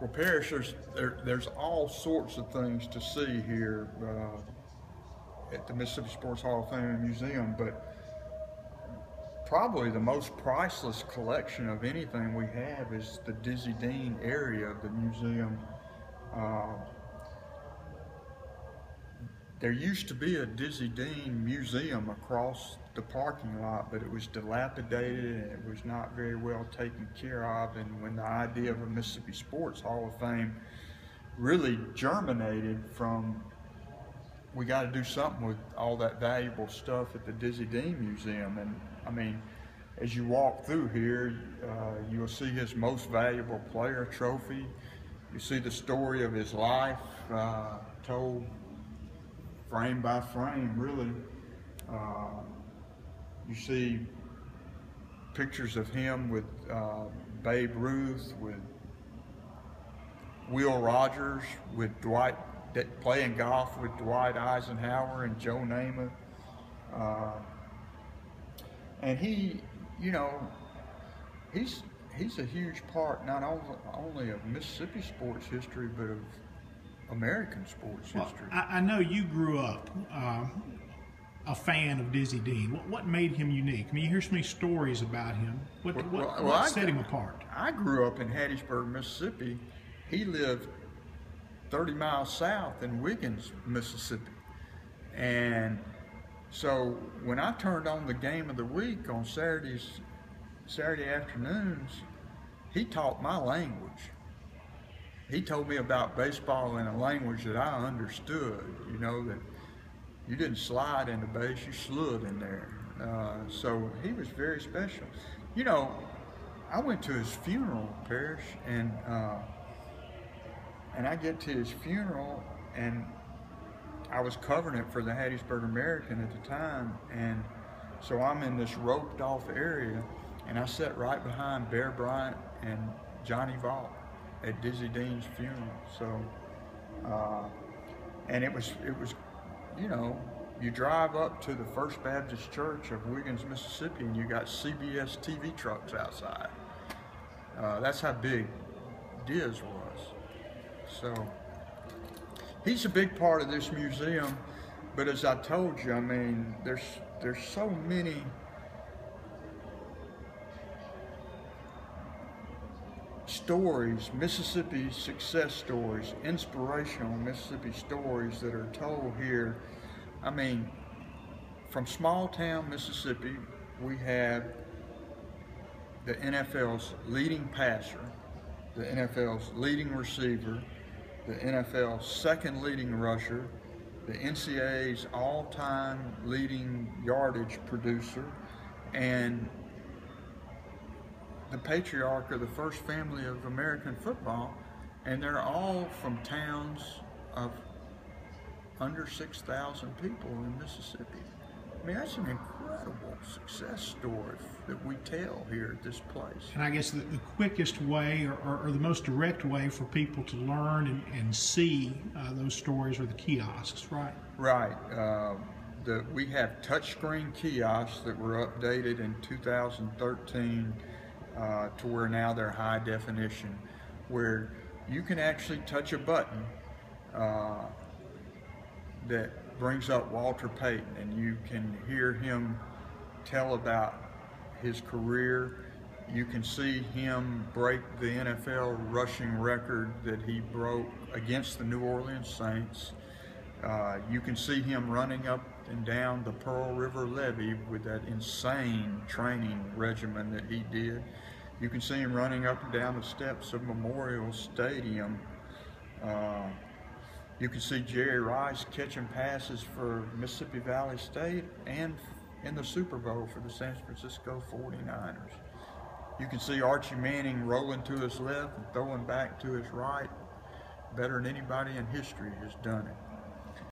Well, Parrish, there's all sorts of things to see here at the Mississippi Sports Hall of Fame and Museum, but probably the most priceless collection of anything we have is the Dizzy Dean area of the museum. Uh, There used to be a Dizzy Dean museum across the parking lot, but it was dilapidated and it was not very well taken care of. And when the idea of a Mississippi Sports Hall of Fame really germinated from, we got to do something with all that valuable stuff at the Dizzy Dean Museum. And I mean, as you walk through here, you'll see his most valuable player trophy. You see the story of his life told frame by frame, really. You see pictures of him with Babe Ruth, with Will Rogers, with Dwight, playing golf with Dwight Eisenhower and Joe Namath. And he, you know, he's a huge part not only of Mississippi sports history, but of American sports history. I know you grew up a fan of Dizzy Dean. What made him unique? I mean, you hear so many stories about him. What set him apart? I grew up in Hattiesburg, Mississippi. He lived 30 miles south in Wiggins, Mississippi. And so when I turned on the game of the week on Saturday afternoons, he taught my language. He told me about baseball in a language that I understood, you know, that you didn't slide in the base, you slid in there. So he was very special. You know, I went to his funeral, Parrish, and I get to his funeral, and I was covering it for the Hattiesburg American at the time, and so I'm in this roped off area, and I sat right behind Bear Bryant and Johnny Vaught at Dizzy Dean's funeral. So, and it was, you know, you drive up to the First Baptist Church of Wiggins, Mississippi, and you got CBS TV trucks outside. That's how big Diz was. So, he's a big part of this museum, but as I told you, I mean, there's so many stories, Mississippi success stories, inspirational Mississippi stories that are told here. I mean, from small town Mississippi, we have the NFL's leading passer, the NFL's leading receiver, the NFL's second leading rusher, the NCAA's all-time leading yardage producer, and the patriarch of the first family of American football, and they're all from towns of under 6,000 people in Mississippi. I mean, that's an incredible success story that we tell here at this place. And I guess the quickest way or the most direct way for people to learn and see those stories are the kiosks, right? Right. We have touchscreen kiosks that were updated in 2013 to where now they're high definition, where you can actually touch a button that brings up Walter Payton, and you can hear him tell about his career. You can see him break the NFL rushing record that he broke against the New Orleans Saints. You can see him running up and down the Pearl River Levee with that insane training regimen that he did. You can see him running up and down the steps of Memorial Stadium. You can see Jerry Rice catching passes for Mississippi Valley State and in the Super Bowl for the San Francisco 49ers. You can see Archie Manning rolling to his left and throwing back to his right better than anybody in history has done it.